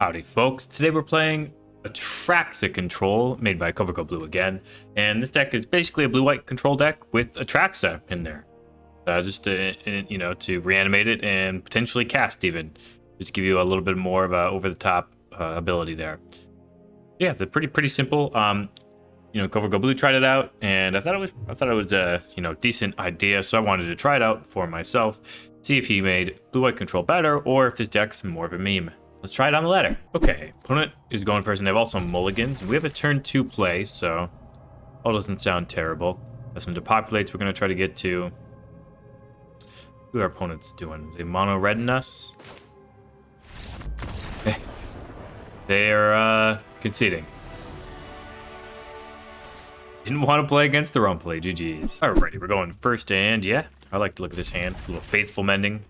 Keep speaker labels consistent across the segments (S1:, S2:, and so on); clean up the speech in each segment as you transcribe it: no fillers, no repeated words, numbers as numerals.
S1: Howdy folks, today we're playing Atraxa control made by CovertGoBlue's again, and this deck is basically a blue-white control deck with Atraxa in there. Just to, to reanimate it and potentially cast even. Just give you a little bit more of a over-the-top ability there. Yeah, they're pretty simple. CovertGoBlue tried it out, and I thought it was a decent idea, so I wanted to try it out for myself, see if he made blue-white control better, or if this deck's more of a meme. Let's try it on the ladder. Okay, opponent is going first, and they have also mulligans. We have a turn 2 play, so all doesn't sound terrible. Have some depopulates we're going to try to get to. Who are our opponents doing? They mono redden us? They are conceding. Didn't want to play against their own play. GG's. Alrighty, we're going first, and yeah, I like to look at this hand. A little faithful mending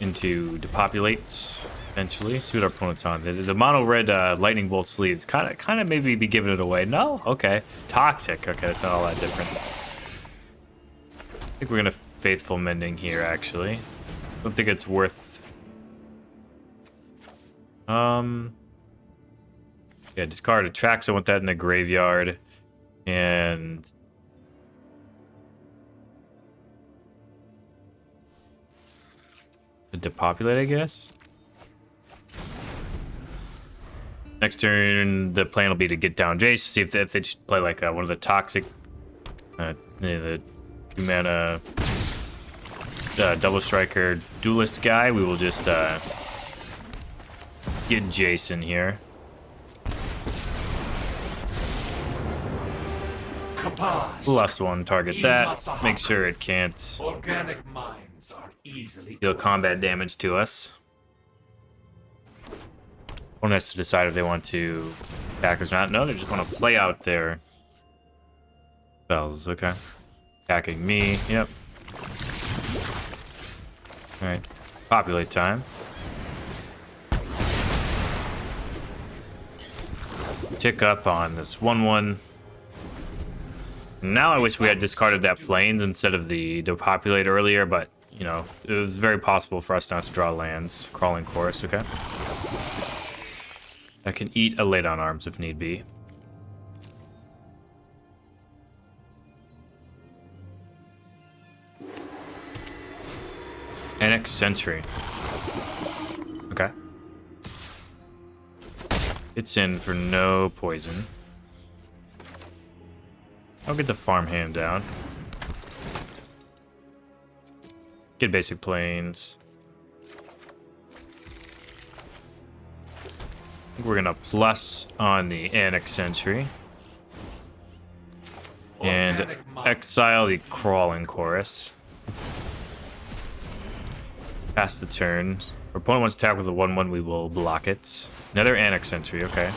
S1: into depopulate. Eventually, see what our opponent's on. The mono red lightning bolt sleeves kind of maybe be giving it away. No, okay, toxic. Okay, it's not all that different. I think we're gonna faithful mending here. Actually, don't think it's worth. Yeah, discard Atraxa. I want that in the graveyard, and depopulate, I guess. Next turn, the plan will be to get down Jace, see if they just play like one of the toxic, the 2-mana double striker duelist guy. We will just get Jason here. Plus one, target that. Make sure it can't deal combat damage to us. One has to decide if they want to attack us or not. No, they just want to play out their spells. Okay. Attacking me. Yep. Alright. Populate time. Tick up on this 1/1. Now I wish we had discarded that plains instead of the depopulate earlier, but, it was very possible for us not to draw lands. Crawling Chorus, okay. I can eat a late on arms if need be. Annex Sentry. Okay. It's in for no poison. I'll get the farm hand down. Get basic plains. We're gonna plus on the Annex Sentry and exile the Crawling Chorus. Pass the turn. Our opponent wants to attack with a 1/1, we will block it. Another Annex Sentry, okay.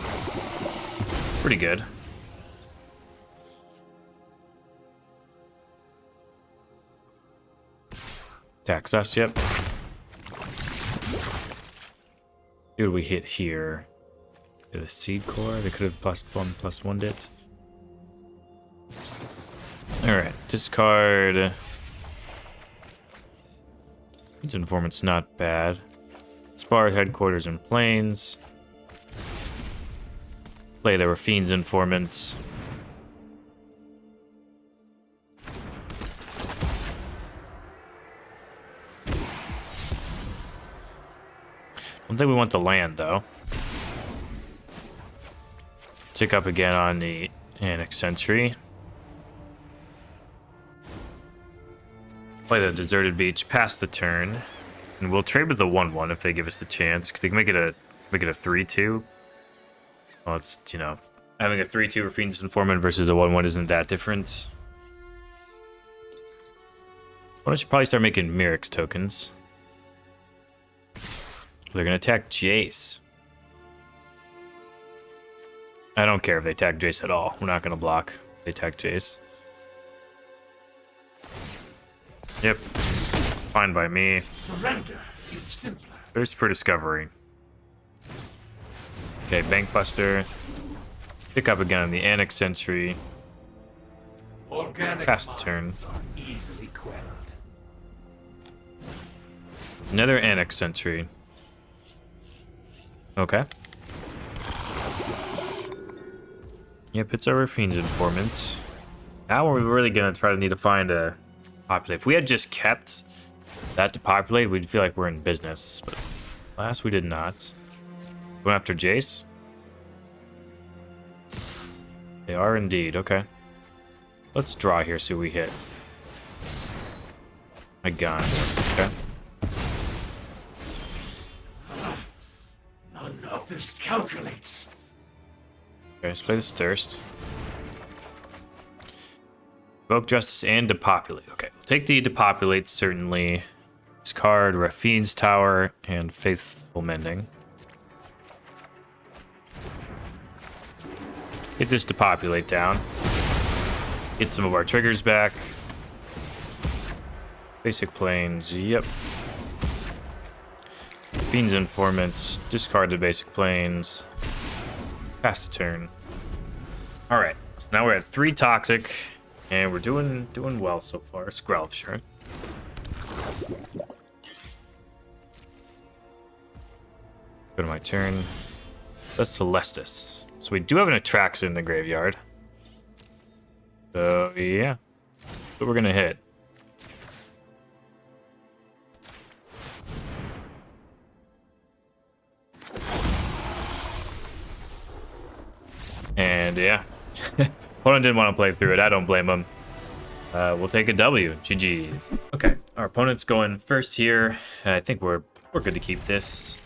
S1: Pretty good. Attacks us, yep. See what we hit here. The Seed Core, they could have +1/+1'd it. Alright, discard. This Informant's not bad. Spar Headquarters and Plains. Play the Fiend's Informants. Don't think we want the land though. Tick up again on the Annex Sentry. Play the Deserted Beach, pass the turn, and we'll trade with the 1/1 if they give us the chance, because they can make it a 3/2. Well, it's having a 3/2 for Fiend's Informant versus a 1/1 isn't that different. Why don't you probably start making Mirrex tokens? They're gonna attack Jace. I don't care if they attack Jace at all. We're not gonna block if they attack Jace. Yep. Fine by me.
S2: Surrender is simpler.
S1: Thirst for discovery. Okay, Bankbuster. Pick up again on the Annex Sentry. Pass the turn.
S2: Easily quelled.
S1: Another Annex Sentry. Okay. Yep, it's our Fiend's Informant. Now we're really gonna try to need to find a populate. If we had just kept that to populate, we'd feel like we're in business. But last we did not. Going after Jace? They are indeed, okay. Let's draw here, see what we hit. My god. Okay.
S2: None of this calculates.
S1: Okay, let's play this Thirst. Evoke Justice and Depopulate. Okay, we'll take the Depopulate, certainly. Discard Raffine's Tower and Faithful Mending. Get this Depopulate down. Get some of our triggers back. Basic Plains, yep. Fiend's Informant, discard the Basic Plains. Pass the turn. Alright, so now we're at 3 Toxic, and we're doing well so far. Skrelv, sure. Go to my turn. That's Celestis. So we do have an Atraxa in the graveyard. So, yeah. That's what we're gonna hit. And yeah, opponent didn't want to play through it. I don't blame him. We'll take a W. GG's. Okay, our opponent's going first here. I think we're good to keep this.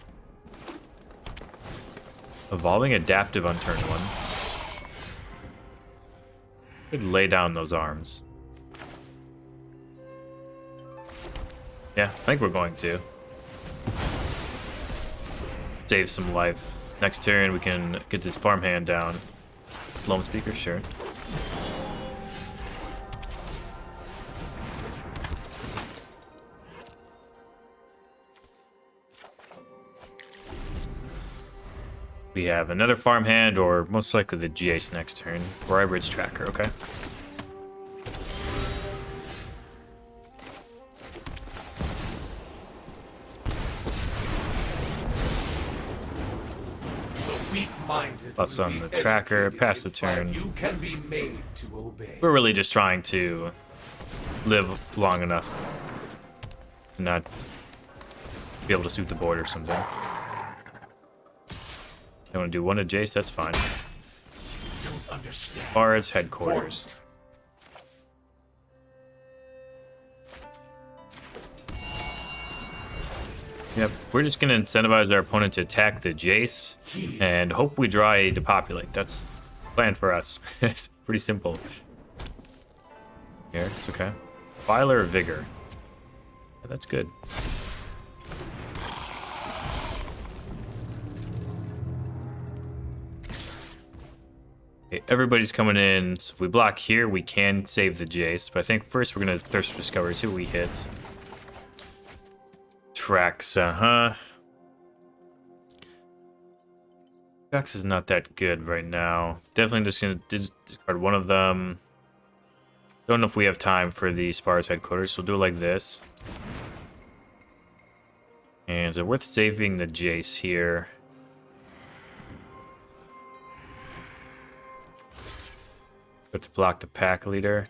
S1: Evolving Adaptive on turn 1. Could lay down those arms. Yeah, I think we're going to. Save some life. Next turn we can get this farmhand down. Sloan Speaker, sure. We have another farmhand, or most likely the Jace next turn. Or I Bridge Tracker, okay. Plus on the tracker, pass the turn.
S2: You can be made to obey.
S1: We're really just trying to live long enough to not be able to suit the board or something. I want to do one to Jace, that's fine.
S2: Don't understand.
S1: As far as headquarters. Yep, we're just going to incentivize our opponent to attack the Jace and hope we draw a Depopulate. That's the plan for us. It's pretty simple. Here, it's okay. Filer of Vigor. Yeah, that's good. Okay, everybody's coming in, so if we block here, we can save the Jace. But I think first we're going to Thirst for Discovery, see what we hit. Atraxa, Atraxa is not that good right now. Definitely just gonna discard one of them. Don't know if we have time for the Spar's headquarters, so we'll do it like this. And is it worth saving the Jace here? But to block the pack leader.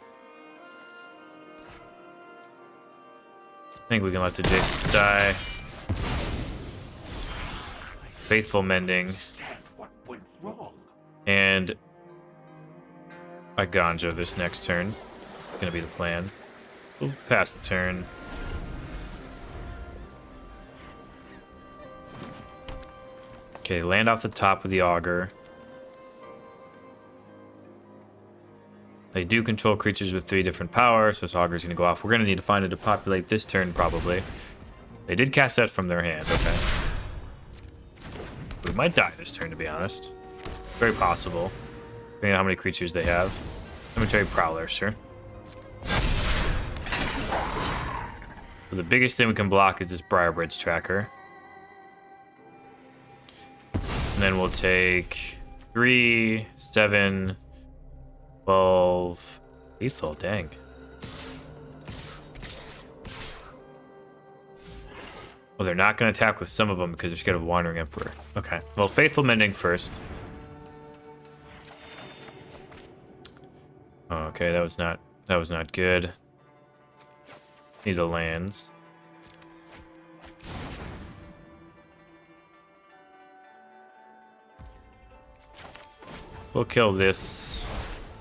S1: I think we can let the Jace die. Faithful Mending.
S2: What went wrong?
S1: And a Ganja this next turn. Gonna be the plan. We'll pass the turn. Okay, land off the top of the Augur. They do control creatures with 3 different powers, so this Augur's gonna go off. We're gonna need to find it to populate this turn, probably. They did cast that from their hand, okay. We might die this turn, to be honest. Very possible. Depending on how many creatures they have. Cemetery Prowler, sure. So the biggest thing we can block is this Briarbridge Tracker. And then we'll take 3, 7... 12 lethal, dang. Well, they're not going to attack with some of them because they're scared of Wandering Emperor. Okay, well, Faithful Mending first. Oh, okay, that was not good. Need the lands. We'll kill this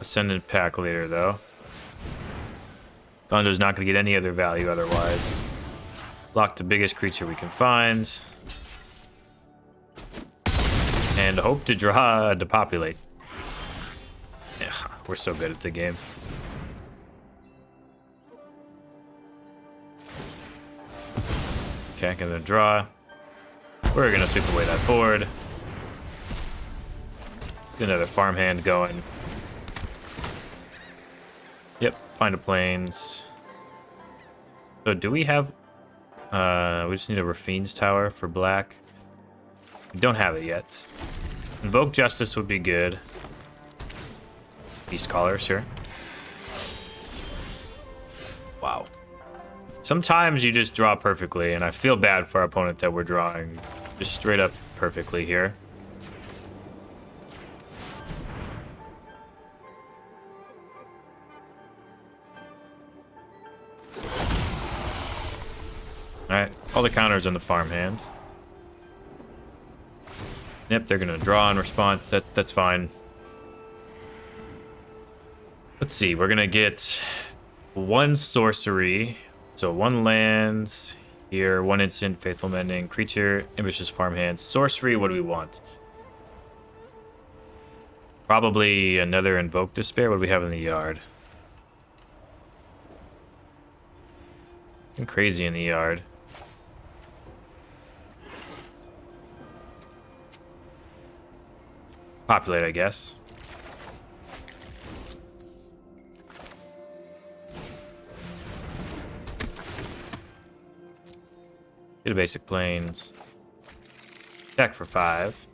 S1: Ascendant Pack later, though. Gonzo's not going to get any other value otherwise. Block the biggest creature we can find. And hope to draw a Depopulate. Yeah, we're so good at the game. Okay, gonna draw. We're gonna sweep away that board. Get another farmhand going. Yep, find a plains. So do we have... we just need a Rafine's Tower for black. We don't have it yet. Invoke Justice would be good. Beast Caller, sure. Wow. Sometimes you just draw perfectly, and I feel bad for our opponent that we're drawing just straight up perfectly here. Alright, all the counters on the farmhand. Yep, they're gonna draw in response. That's fine. Let's see, we're gonna get one sorcery. So one land here, one instant, Faithful Mending, creature, ambitious farmhand, sorcery. What do we want? Probably another Invoke Despair. What do we have in the yard? Something crazy in the yard. Populate, I guess. Get a basic plains. Deck for 5.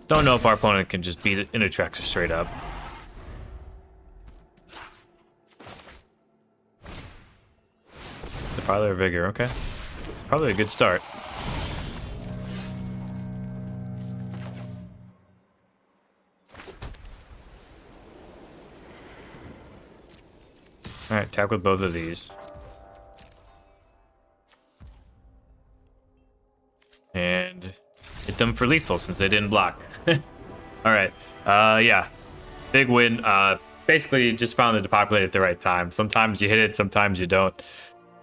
S1: Don't know if our opponent can just beat it in Atraxa straight up. The Parlor of Vigor, okay. It's probably a good start. Alright, attack with both of these. And hit them for lethal since they didn't block. Alright, yeah. Big win. Basically, just found it to populate at the right time. Sometimes you hit it, sometimes you don't.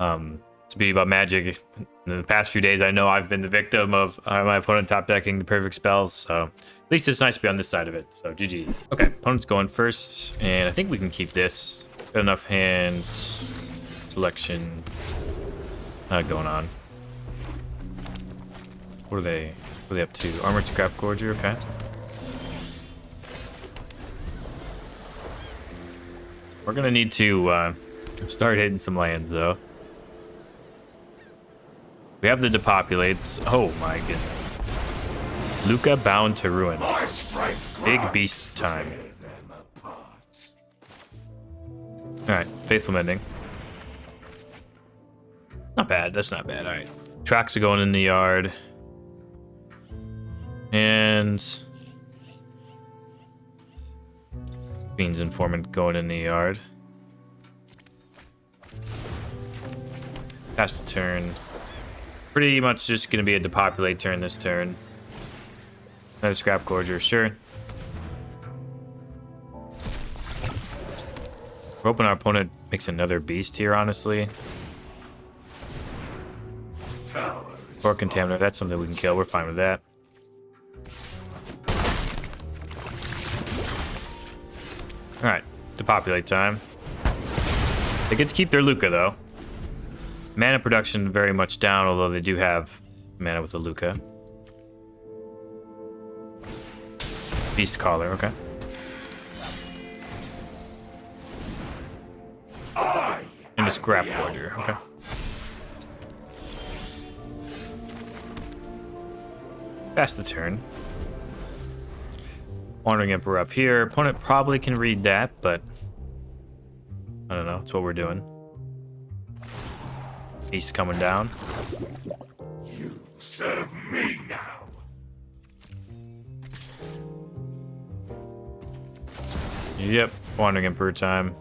S1: To be about Magic, in the past few days, I know I've been the victim of my opponent top decking the perfect spells, so at least it's nice to be on this side of it, so GG's. Okay, opponent's going first, and I think we can keep this. Got enough hands, selection going on. What are they up to? Armored Scrap Gorger, okay. We're gonna need to start hitting some lands, though. We have the Depopulates. Oh my goodness. Luca Bound to Ruin. Big beast time. Alright, Faithful Mending. Not bad, that's not bad. Alright. Atraxa going in the yard. And Fiend's Informant going in the yard. Pass the turn. Pretty much just gonna be a Depopulate turn this turn. Another Scrap Gorger, sure. We're hoping our opponent makes another beast here, honestly. Or Contaminator, that's something we can kill. We're fine with that. Alright, Depopulate time. They get to keep their Luca, though. Mana production very much down, although they do have mana with the Luca. Beast Caller, okay. And a Scrap Gorger, okay. Pass the turn. Wandering Emperor up here. Opponent probably can read that, but I don't know. It's what we're doing. Beast coming down.
S2: You serve me now.
S1: Yep, Wandering Emperor time.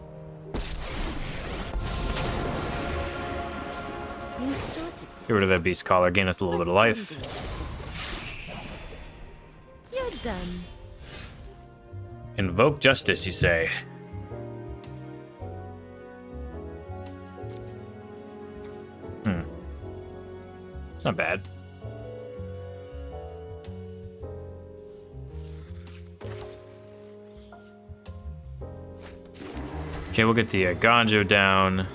S3: You started.
S1: Get rid of that Beast Collar, gain us a little bit of life.
S3: You're done.
S1: Invoke Justice, you say? It's not bad. Okay, we'll get the Ganjo down.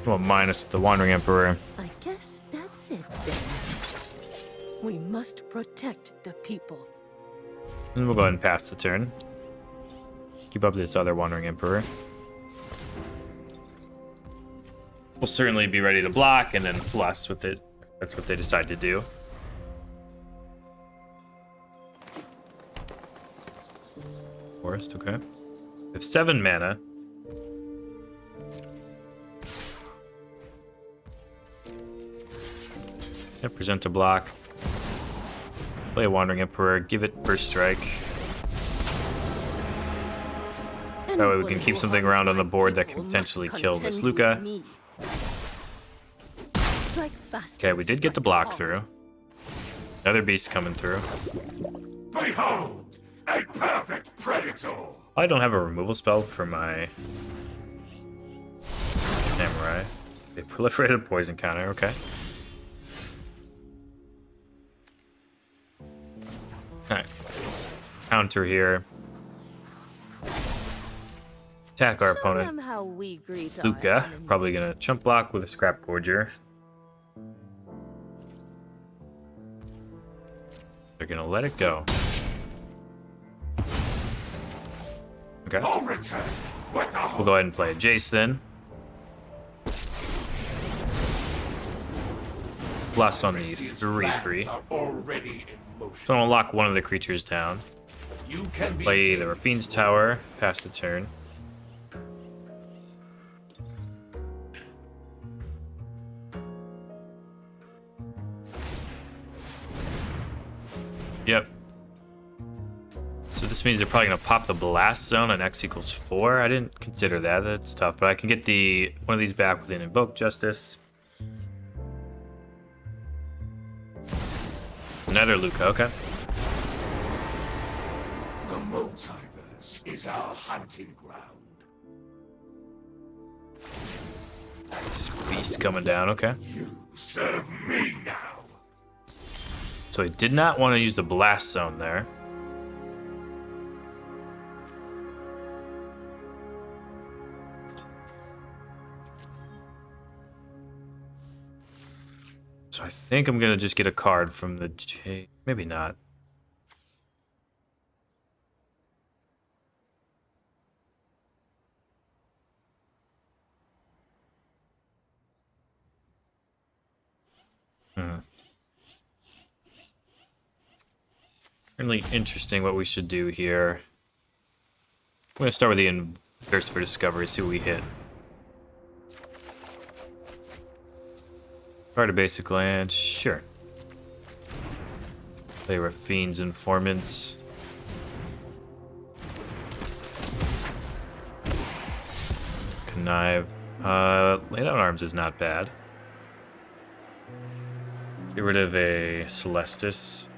S1: Well, minus the Wandering Emperor.
S3: I guess that's it then. We must protect the people.
S1: And we'll go ahead and pass the turn. Keep up this other Wandering Emperor. We'll certainly be ready to block and then plus with it. If that's what they decide to do. Forest, okay. We have 7 mana. Yeah, present a block. Play a Wandering Emperor, give it first strike. That way we can keep something around on the board that can potentially kill this Luca. Okay, we did get the block through. Another beast coming through.
S2: Behold, a perfect predator.
S1: I don't have a removal spell for my Samurai. They proliferated poison counter, okay. Alright. Counter here. Attack our opponent. Luca, probably gonna chump block with a Scrap Gorger. They're gonna let it go. Okay. We'll go ahead and play a Jace then. Blast on the 3/3. So I'll lock one of the creatures down. Play the Rafine's Tower, pass the turn. Yep. So this means they're probably gonna pop the Blast Zone on X equals 4. I didn't consider that. That's tough, but I can get the one of these back with an Invoke Justice. Another Luca, okay.
S2: The multiverse is our hunting ground.
S1: This beast coming down, okay.
S2: You serve me now.
S1: So I did not want to use the Blast Zone there. So I think I'm gonna just get a card from the J. Maybe not. Really interesting what we should do here. I'm gonna start with the Thirst for Discovery, see what we hit. Try to basic land, sure. Play Rafine's Informant. Connive. Lay Down Arms is not bad. Get rid of a Celestis.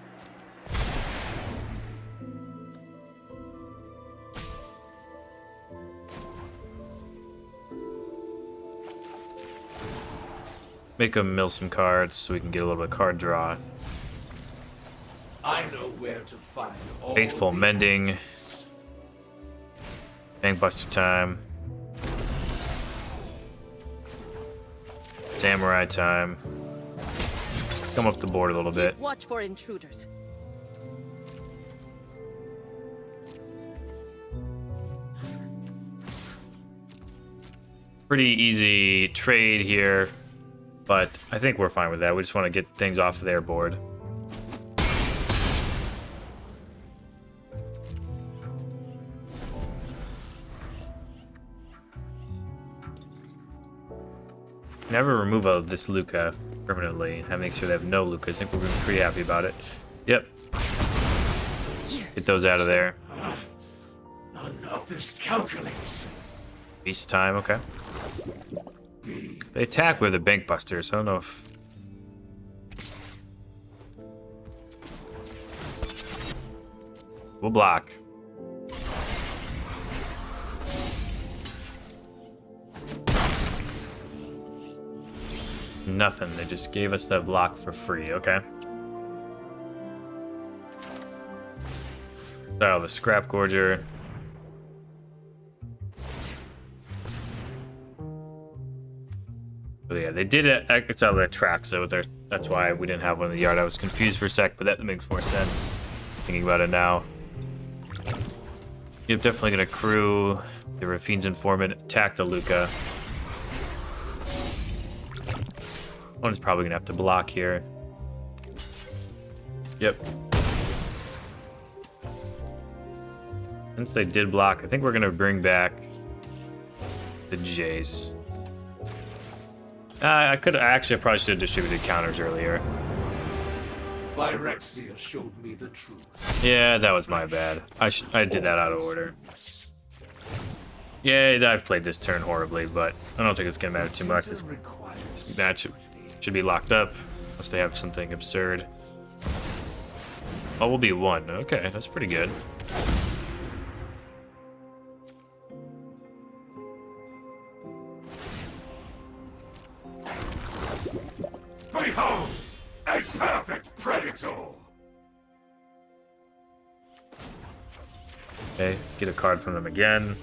S1: Make him mill some cards so we can get a little bit of card draw.
S2: I know where to find all
S1: Faithful
S2: the
S1: Mending.
S2: answers.
S1: Bankbuster time. Samurai time. Come up the board a little bit.
S3: Watch for intruders.
S1: Pretty easy trade here, but I think we're fine with that. We just want to get things off of their board. Never remove this Luca permanently and make sure they have no Lucas. I think we're going to be pretty happy about it. Yep. Get those out of there.
S2: None of this calculates.
S1: Beast time, okay. They attack with a bank buster, so I don't know if... We'll block. Nothing, they just gave us that block for free, okay. Oh, the Scrap Gorger. But yeah, they did exile the Atraxa with their. That's why we didn't have one in the yard. I was confused for a sec, but that makes more sense. Thinking about it now. You're definitely gonna crew the Rafine's Informant, attack the Luca. One's probably gonna have to block here. Yep. Since they did block, I think we're gonna bring back the Jace. I probably should have distributed counters earlier.
S2: Phyrexia showed me the truth.
S1: Yeah, that was my bad. I did that out of order. Yeah, I've played this turn horribly, but I don't think it's gonna matter too much. This match should be locked up unless they have something absurd. Oh, we'll be 1. Okay, that's pretty good.
S2: Behold, a perfect predator.
S1: Okay, get a card from them again.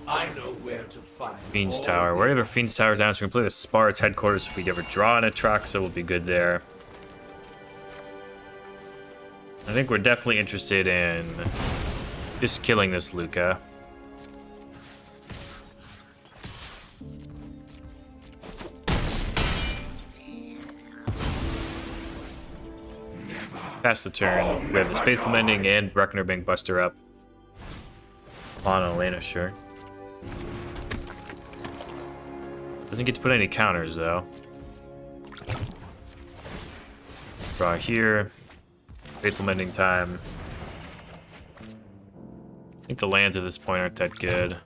S2: I know where to find
S1: Fiend's
S2: all
S1: Tower.
S2: the-
S1: Wherever Fiend's Tower is down, so we can play the Spar's headquarters. If we ever draw an Atraxa, we'll be good there. I think we're definitely interested in just killing this Luca. Pass the turn. We have this Faithful Mending and Bruckner Bank Buster up. On Elena, sure. Doesn't get to put any counters, though. Draw here. Faithful Mending time. I think the lands at this point aren't that good.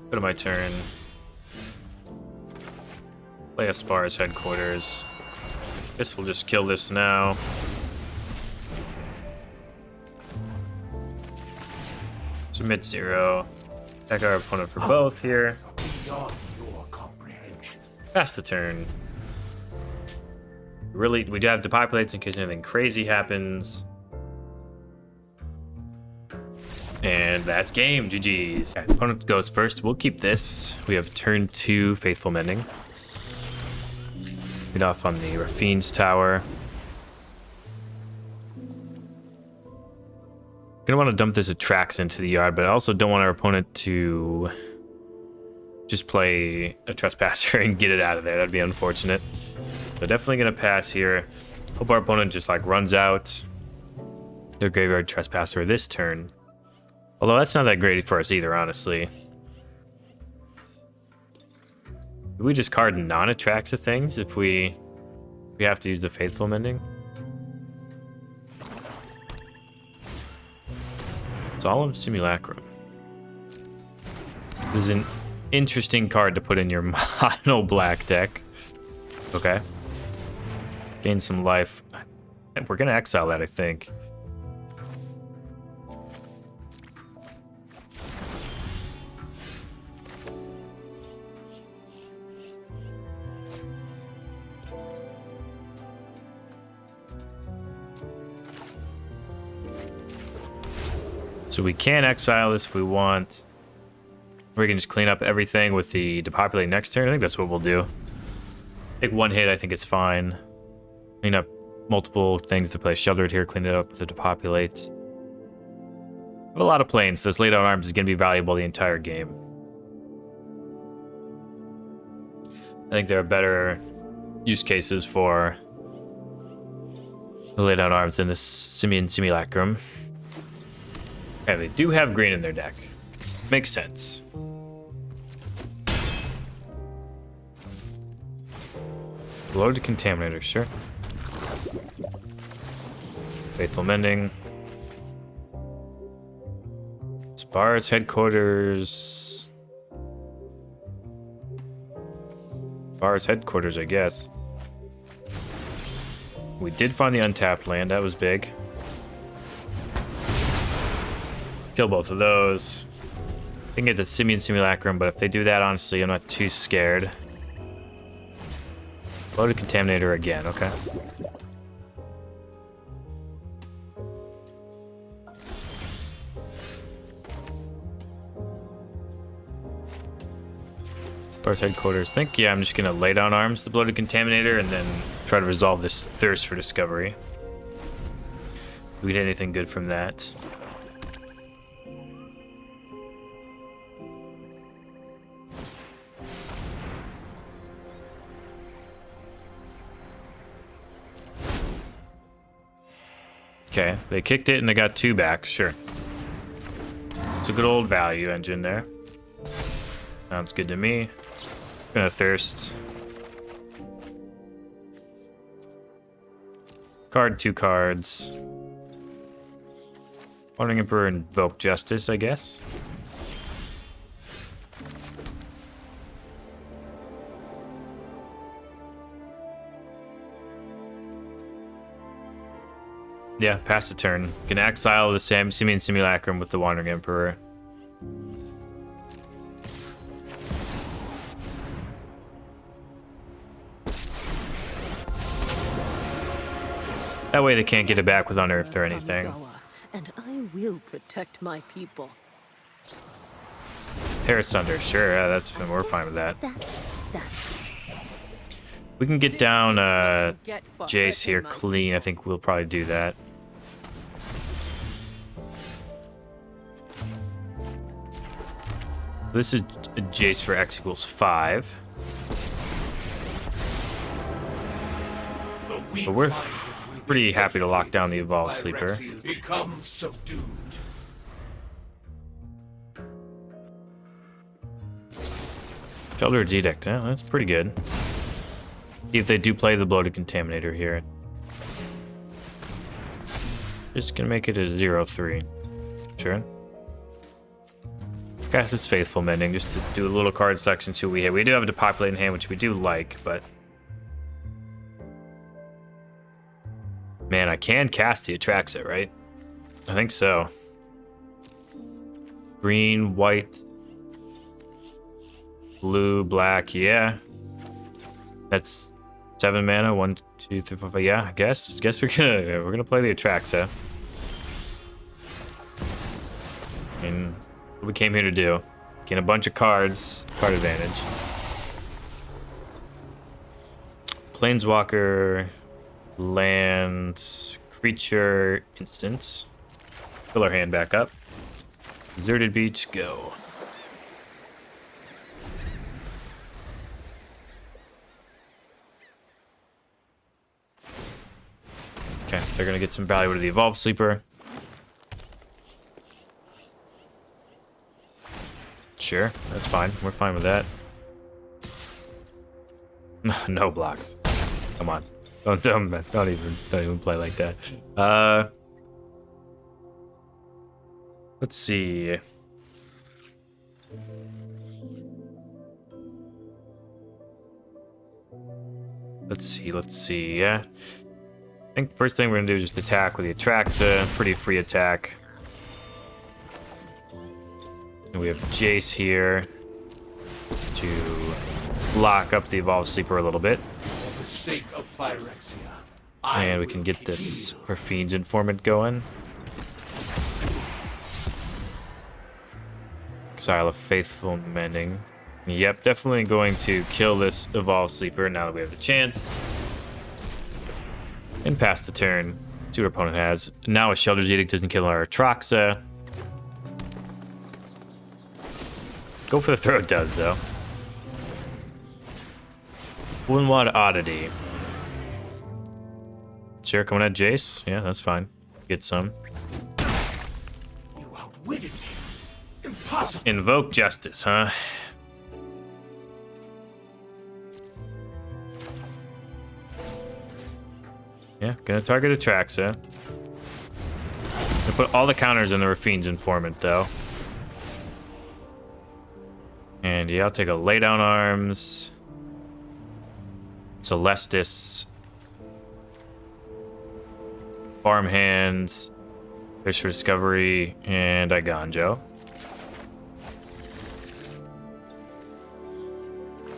S1: Go to my turn. Play Aspar's headquarters. Guess we'll just kill this now. Submit 0. Attack our opponent for both here.
S2: Beyond your comprehension.
S1: Pass the turn. We do have depopulates in case anything crazy happens. And that's game. GG's. Okay, opponent goes first. We'll keep this. We have turn 2 Faithful Mending. Get off on the Rafine's Tower. Gonna want to dump this Atraxa into the yard, but I also don't want our opponent to just play a Trespasser and get it out of there. That'd be unfortunate. So definitely gonna pass here. Hope our opponent just like runs out their Graveyard Trespasser this turn. Although that's not that great for us either, honestly. Do we just card non-Atraxa things if we have to use the Faithful Mending? Solemn Simulacrum. This is an interesting card to put in your mono black deck. Okay. Gain some life. We're gonna exile that, I think. So we can exile this if we want. We can just clean up everything with the depopulate next turn. I think that's what we'll do. Take 1 hit, I think it's fine. Clean up multiple things to play Sheltered here, clean it up with the depopulate. Have a lot of planes. This laid out arms is going to be valuable the entire game. I think there are better use cases for the laid out arms than the Simian Simulacrum. Okay, they do have green in their deck. Makes sense. Loaded Contaminator, sure. Faithful Mending. Spar's headquarters. Spar's headquarters, I guess. We did find the untapped land. That was big. Kill both of those. We can get the Simian Simulacrum, but if they do that, honestly, I'm not too scared. Loaded Contaminator again, okay. Spar's headquarters. Yeah, I'm just gonna lay down arms the Bloated Contaminator and then try to resolve this thirst for discovery. If we get anything good from that. Okay, they kicked it and they got 2 back, sure. It's a good old value engine there. Sounds good to me. Gonna thirst. Card 2 cards. Wandering Emperor Invoke Justice, I guess. Yeah, pass the turn. Can exile the Simian Simulacrum with the Wandering Emperor. That way they can't get it back with Unearthed or anything.
S3: And I will protect my people.
S1: Harisunder, sure, yeah, that's fine. We're fine with that.
S3: That's
S1: We can get down Jace here clean. I think we'll probably do that. This is Jace for X equals 5. But we're pretty happy to lock down the Evolved Sleeper.
S2: Become subdued.
S1: Sheldred's Edict, yeah, that's pretty good. See if they do play the Bloated Contaminator here. Just gonna make it a 0-3. Sure. Cast this Faithful Mending just to do a little card selection, see what we hit. We do have a Depopulate in hand, which we do like, but... Man, I can cast the Atraxa, right? I think so. Green, white, blue, black, yeah. That's 7 mana, 1, 2, 3, 4, 5. Yeah, I guess we're gonna play the Atraxa. And what we came here to do. Get a bunch of cards, card advantage. Planeswalker, land, creature, instance. Fill our hand back up. Deserted Beach, go. Okay, they're gonna get some value out of the Evolved Sleeper. Sure, that's fine. We're fine with that. No blocks. Come on. Don't even play like that. Let's see. Let's see. Yeah. I think first thing we're gonna do is just attack with the Atraxa. Pretty free attack. And we have Jace here to lock up the Evolved Sleeper a little bit.
S2: For the sake of Phyrexia,
S1: And we can get this Fiend's Informant going. Exile of Faithful Mending. Yep, definitely going to kill this Evolved Sleeper now that we have the chance. And pass the turn. See what our opponent has. Now a Sheldred's Edict doesn't kill our Atraxa. Go for the throw it does, though. Wouldn't want Oddity. Sure, coming at Jace. Yeah, that's fine. Get some.
S2: You outwitted me. Impossible.
S1: Invoke Justice, huh? Yeah, gonna target Atraxa. put all the counters in the Raffine's Informant, though. And yeah, I'll take a Laydown Arms. Celestis. Farmhands. Fish for Discovery. And Iganjo.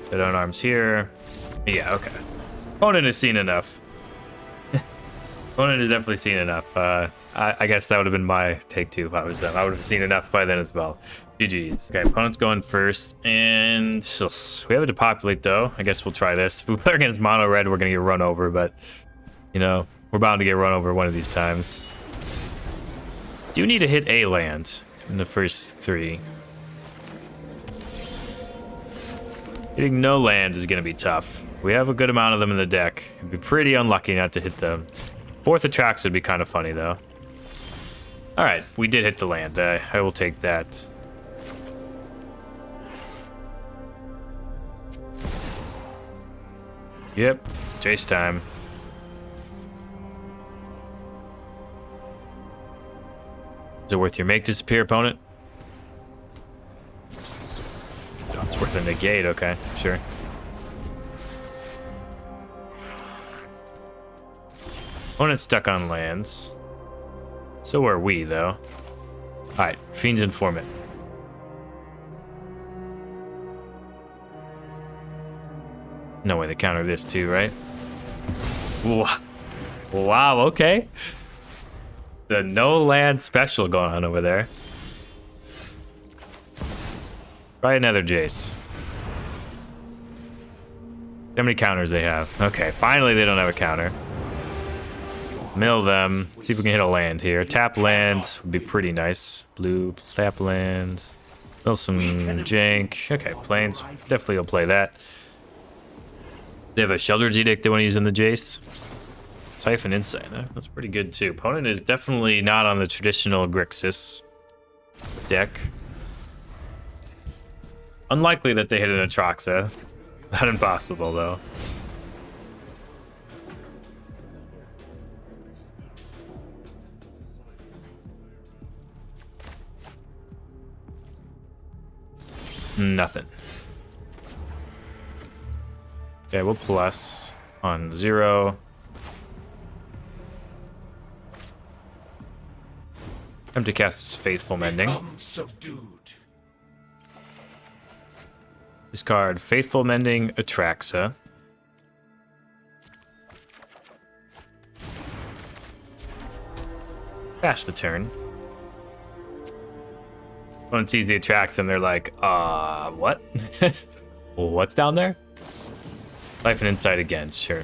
S1: Laydown Arms here. Yeah, okay. Opponent has seen enough. Opponent has definitely seen enough. I guess that would have been my take too if I was them. I would have seen enough by then as well. GG's. Okay, opponent's going first. And we have it to populate though. I guess we'll try this. If we play against mono red, we're going to get run over. But, you know, we're bound to get run over one of these times. Do need to hit a land in the first 3. Hitting no lands is going to be tough. We have a good amount of them in the deck. It'd be pretty unlucky not to hit them. 4th Atraxa would be kind of funny, though. All right, we did hit the land. I will take that. Yep, Jace time. Is it worth your make disappear, opponent? Oh, it's worth a negate, okay, sure. Opponent's stuck on lands. So are we, though. Alright, Fiend's Informant. No way they counter this too, right? Wow, okay. The no land special going on over there. Try another Jace. How many counters they have? Okay, finally they don't have a counter. Mill them. See if we can hit a land here. Tap land would be pretty nice. Blue, tap land. Mill some jank. Okay, planes. Definitely will play that. They have a Shelter's Edict they want to use in the Jace. Siphon Insight. Huh? That's pretty good too. Opponent is definitely not on the traditional Grixis deck. Unlikely that they hit an Atraxa. Not impossible though. Nothing. Okay, we'll plus on 0. Attempt to cast this Faithful Mending. Discard Faithful Mending, Atraxa. Pass the turn. Someone sees the Atraxa and they're like, what? Well, what's down there? Siphon Insight again, sure.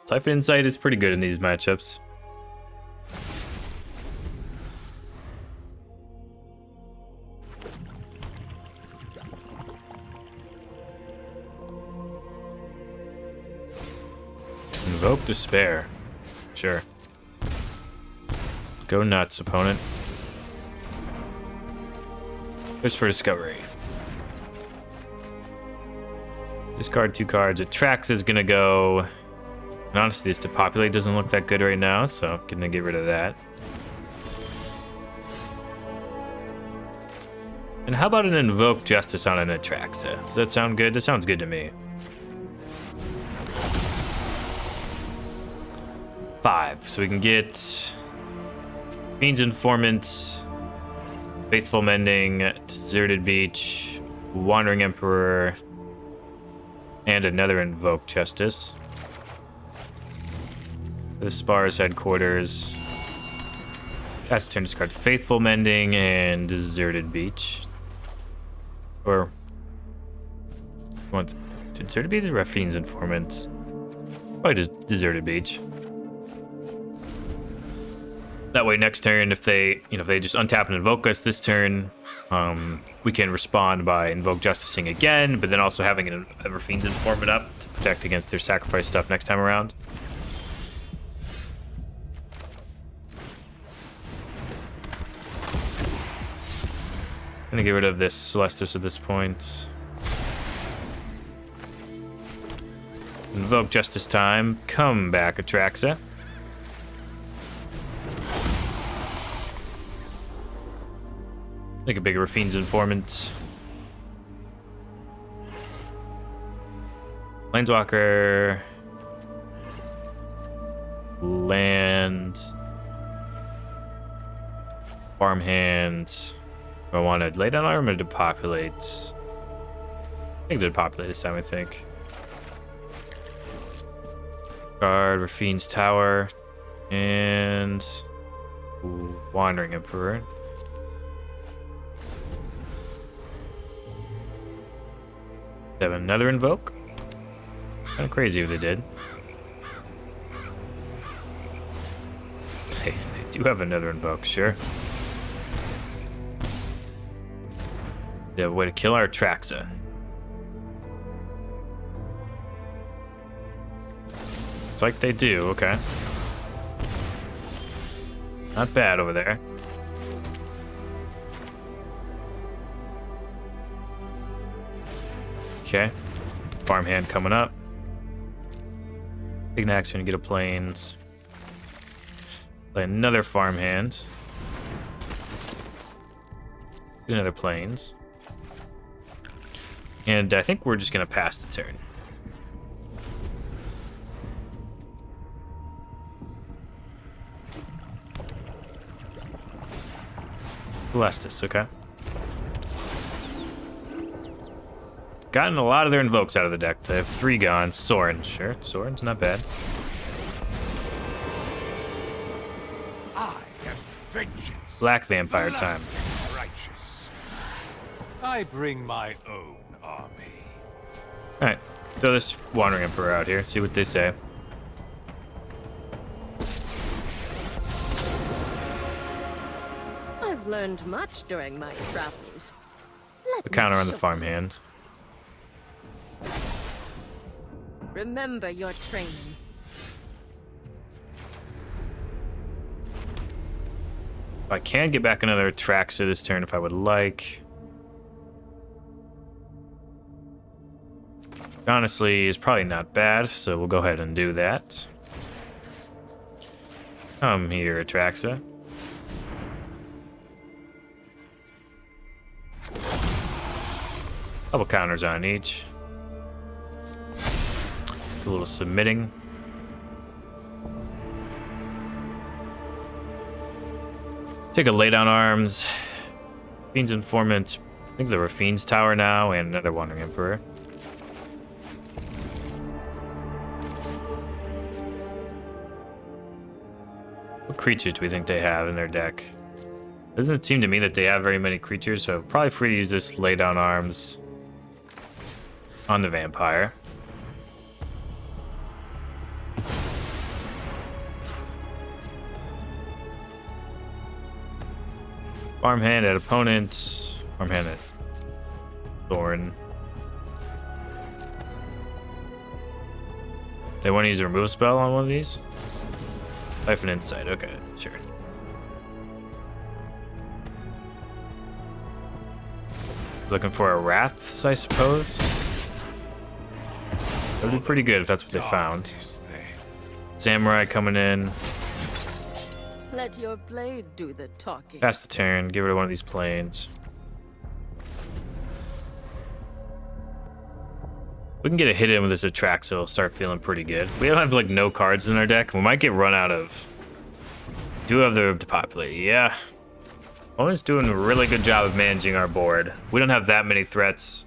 S1: Siphon Insight is pretty good in these matchups. Invoke Despair. Sure. Go nuts, opponent. Fish for Discovery. Discard 2 cards. Atraxa is gonna go. And honestly, this to populate doesn't look that good right now, so I'm gonna get rid of that. And how about an Invoke Justice on an Atraxa? Does that sound good? That sounds good to me. 5. So we can get Fiend's Informant, Faithful Mending, Deserted Beach, Wandering Emperor, and another Invoke Justice. The Spar's Headquarters. Last turn, discard Faithful Mending and Deserted Beach. Or want Deserted Beach or Raffine's Informant? Probably just Deserted Beach. That way, next turn, if they just untap and invoke us this turn, we can respond by Invoke Justicing again, but then also having a Raffine's Informant up to protect against their sacrifice stuff next time around. Gonna get rid of this Celestis at this point. Invoke Justice time. Come back, Atraxa. Make a bigger Raffine's Informant. Planeswalker. Land. Farmhand. I wanted lay down armor to populate. I think they'd populate this time, I think. Guard, Raffine's Tower, and Wandering Emperor. They have another Invoke. Kind of crazy what they did. They do have another Invoke, sure. They have a way to kill our Atraxa. It's like they do, okay. Not bad over there. Okay. Farmhand coming up. Ignax gonna get a plains. Play another farmhand. Do another plains. And I think we're just gonna pass the turn. Celestis, okay. Gotten a lot of their invokes out of the deck. They have 3 gone. Sorin, sure. Sorin's not bad.
S2: I am vengeance.
S1: Black Vampire time.
S2: Righteous. I bring my own army.
S1: Alright. Throw this Wandering Emperor out here. See what they say.
S3: I've learned much during my travels.
S1: The counter on the farmhand.
S3: Remember your training.
S1: I can get back another Atraxa this turn if I would like. Honestly, it's probably not bad, so we'll go ahead and do that. Come here, Atraxa. Couple counters on each. A little submitting. Take a lay down arms. Raffine's Informant. I think the Raffine's Tower now, and another Wandering Emperor. What creatures do we think they have in their deck? Doesn't seem to me that they have very many creatures, so probably free to use this lay down arms on the vampire. Farmhand at opponent. Farmhand at Thorn. They want to use a remove spell on one of these? Siphon Insight, okay, sure. Looking for a Wraths, I suppose? That would be pretty good if that's what they found. Samurai coming in.
S3: Let your blade do the talking.
S1: Pass the turn, get rid of one of these planes. We can get a hit in with this Atraxa, so we'll start feeling pretty good. We don't have like no cards in our deck. We might get run out of. Do have the to populate, yeah. Opponent's doing a really good job of managing our board. We don't have that many threats.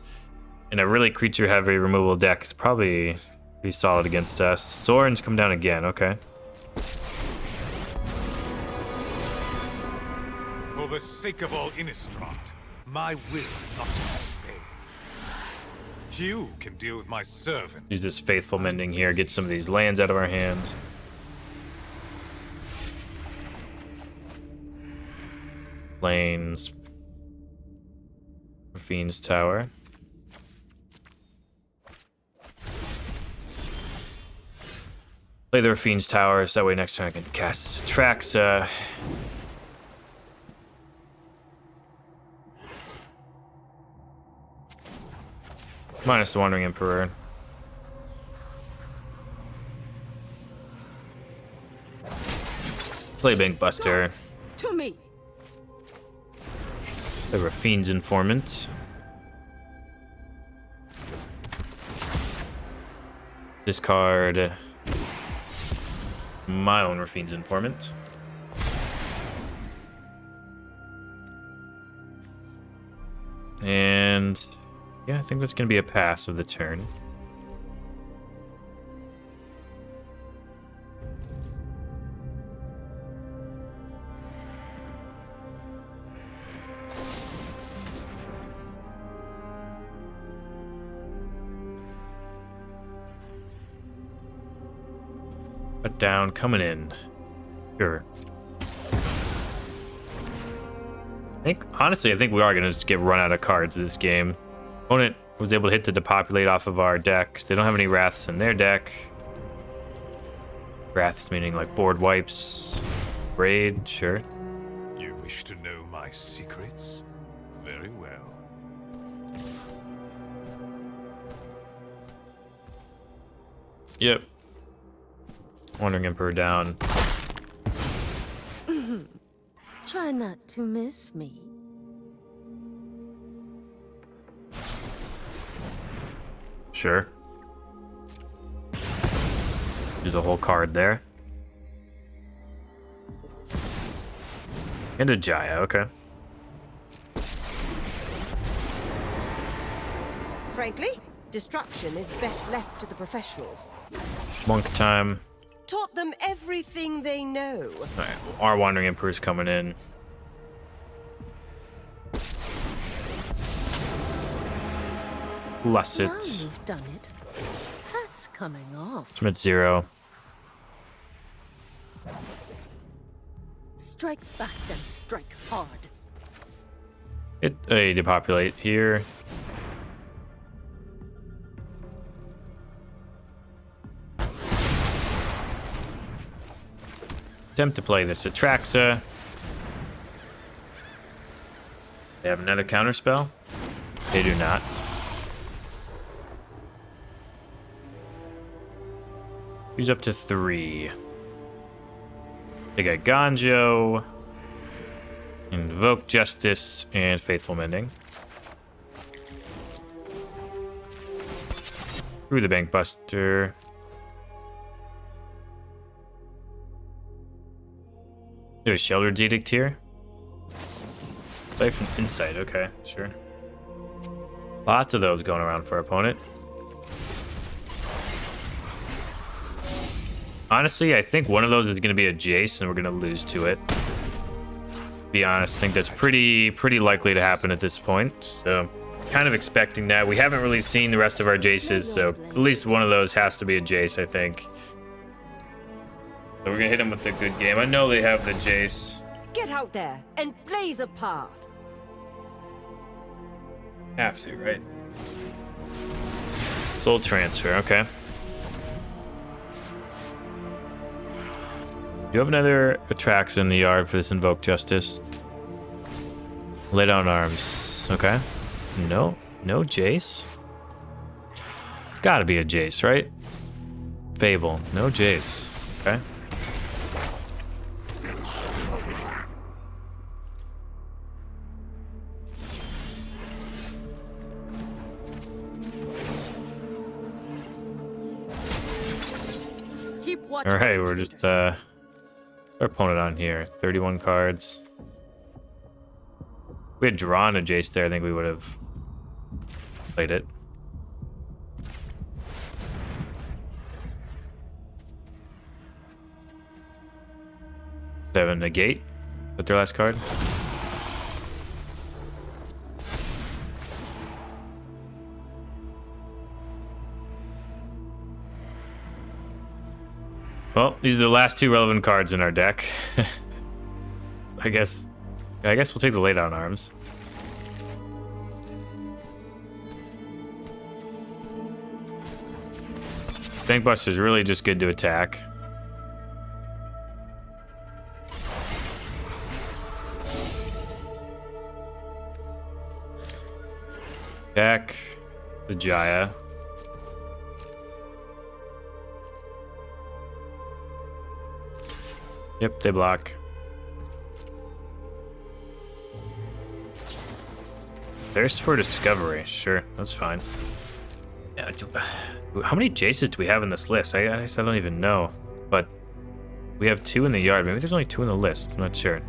S1: And a really creature-heavy removal deck is probably pretty solid against us. Sorin's come down again, okay.
S2: For the sake of all Innistrad, my will not obey. You can deal with my servant.
S1: Use this Faithful Mending here, get some of these lands out of our hand. Lanes. Raffine's Tower. Play the Raffine's Tower, so that way next turn I can cast this Atraxa. Minus the Wandering Emperor. Play Bank Buster.
S3: To me.
S1: The Raffine's Informant. Discard my own Raffine's Informant. And yeah, I think that's going to be a pass of the turn. Cut down, coming in. Sure. Honestly, I think we are going to just get run out of cards this game. Opponent was able to hit to depopulate off of our decks. They don't have any Wraths in their deck. Wraths meaning like board wipes. Raid, sure.
S2: You wish to know my secrets? Very well.
S1: Yep. Wandering Emperor down.
S3: Try not to miss me.
S1: Sure. There's a whole card there. And a Jaya, okay.
S4: Frankly, destruction is best left to the professionals.
S1: Monk time.
S4: Taught them everything they know.
S1: Alright, our Wandering Emperor's coming in. Bless
S3: Now
S1: it.
S3: you've done it. That's coming off.
S1: I'm at 0.
S3: Strike fast and strike hard.
S1: Hit a depopulate here. Attempt to play this Atraxa. They have another counterspell. They do not. Use up to 3. They got Ganjo, Invoke Justice, and Faithful Mending. Through the Bank Buster. There's Sheltered Edict here. Siphon Insight, okay, sure. Lots of those going around for our opponent. Honestly, I think one of those is going to be a Jace, and we're going to lose to it. To be honest, I think that's pretty likely to happen at this point. So, kind of expecting that. We haven't really seen the rest of our Jaces, so at least one of those has to be a Jace, I think. So we're going to hit him with a good game. I know they have the Jace.
S4: Get out there and blaze a path.
S1: Have to, right? Soul Transfer, okay. You have another Atraxa in the yard for this Invoke Justice. Lay down arms. Okay. No Jace. It's gotta be a Jace, right? Fable. No Jace. Okay.
S3: Keep watching.
S1: All right, we're just our opponent on here. 31 cards. If we had drawn a Jace there, I think we would have played it. They have a negate with their last card. Well, these are the last 2 relevant cards in our deck. I guess we'll take the laydown arms. Bank Buster is really just good to attack. Attack the Jaya. Yep, they block. Thirst for discovery. Sure, that's fine. Yeah, how many Jaces do we have in this list? I guess I don't even know. But we have 2 in the yard. Maybe there's only 2 in the list. I'm not sure.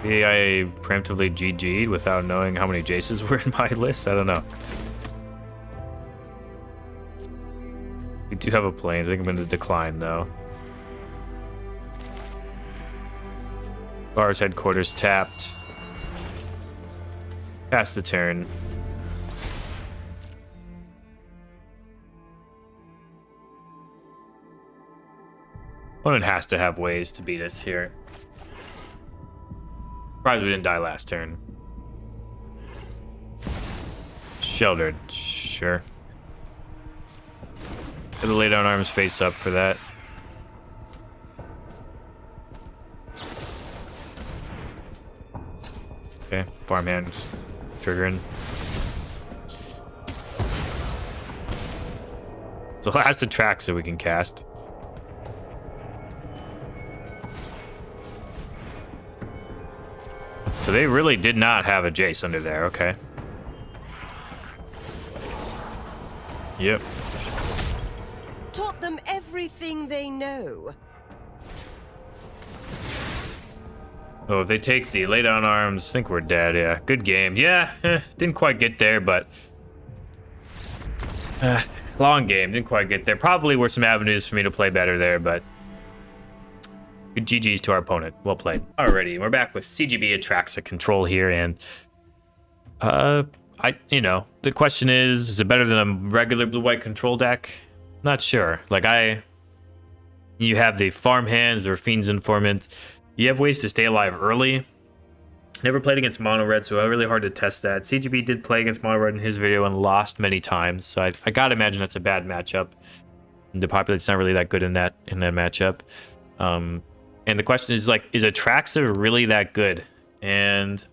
S1: Maybe I preemptively GG'd without knowing how many Jaces were in my list. I don't know. We do have a Plains. I think I'm going to decline, though. Bar's headquarters tapped. Pass the turn. Opponent has to have ways to beat us here. Surprised we didn't die last turn. Sheltered, sure. Gotta lay down arms face up for that. Okay, farmhand's triggering. So last Atraxa we can cast. So they really did not have a Jace under there, okay. Yep.
S4: Taught them everything they know.
S1: Oh, if they take the lay down arms, I think we're dead, yeah. Good game. Yeah, didn't quite get there, but... long game, didn't quite get there. Probably were some avenues for me to play better there, but... Good GG's to our opponent. Well played. Alrighty, we're back with CGB Atraxa control here, and... the question is it better than a regular blue-white control deck? Not sure. Like, you have the farm hands, or Fiend's Informant. You have ways to stay alive early. Never played against mono red, so really hard to test that. CGB did play against mono red in his video and lost many times, so I gotta imagine that's a bad matchup. The populate's not really that good in that matchup. And the question is, like, is Atraxa really that good? And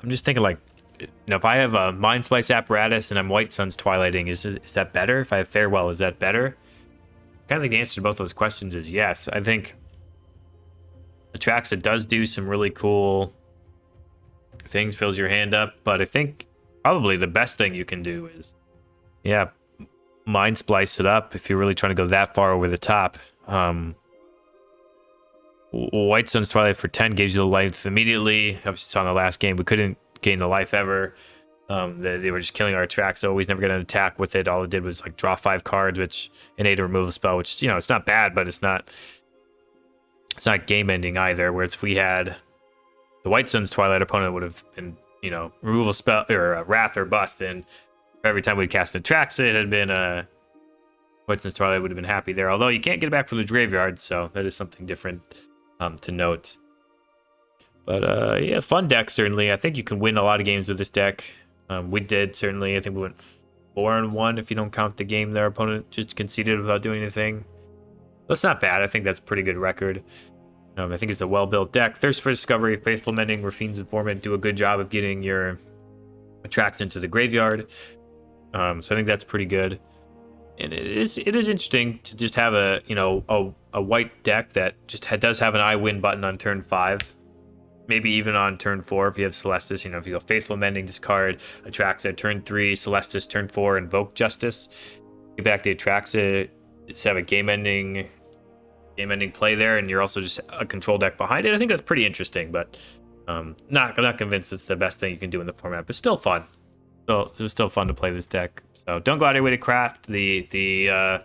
S1: I'm just thinking, like, if I have a Mind Splice Apparatus and I'm White Sun's Twilighting, is that better? If I have Farewell, is that better? I kind of think the answer to both those questions is yes. I think Atraxa does do some really cool things, fills your hand up, but I think probably the best thing you can do is, yeah, Mind Splice it up if you're really trying to go that far over the top. White Sun's Twilight for 10 gives you the life immediately. Obviously, saw in the last game, we couldn't gain the life ever. They were just killing our Atraxa, so always never going to attack with it. All it did was like draw 5 cards, which innate a removal spell, which, it's not bad, but it's not game ending either. Whereas if we had the White Sun's Twilight, opponent would have been, removal spell or Wrath or Bust, and every time we'd cast an Atraxa, it had been a White Sun's Twilight would have been happy there. Although you can't get it back from the graveyard, so that is something different to note. But yeah, fun deck certainly. I think you can win a lot of games with this deck. We did certainly. I think we went 4-1 if you don't count the game their opponent just conceded without doing anything. That's not bad. I think that's a pretty good record. I think it's a well-built deck. Thirst for Discovery, Faithful Mending, Fiend's Informant do a good job of getting your Atraxa into the graveyard. So I think that's pretty good. And it is interesting to just have a white deck that just does have an I win button on turn 5. Maybe even on turn 4 if you have Celestis. If you go Faithful Mending, discard Atraxa, turn 3, Celestis, turn 4, invoke Justice. Get back the Atraxa, just have a game-ending play there, and you're also just a control deck behind it. I think that's pretty interesting, but I'm not convinced it's the best thing you can do in the format, but still fun. So it was still fun to play this deck. So don't go out of your way to craft the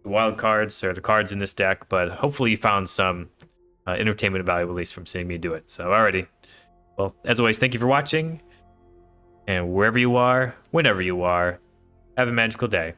S1: wild cards or the cards in this deck, but hopefully you found some entertainment value, at least from seeing me do it. So alrighty. Well, as always, thank you for watching. And wherever you are, whenever you are, have a magical day.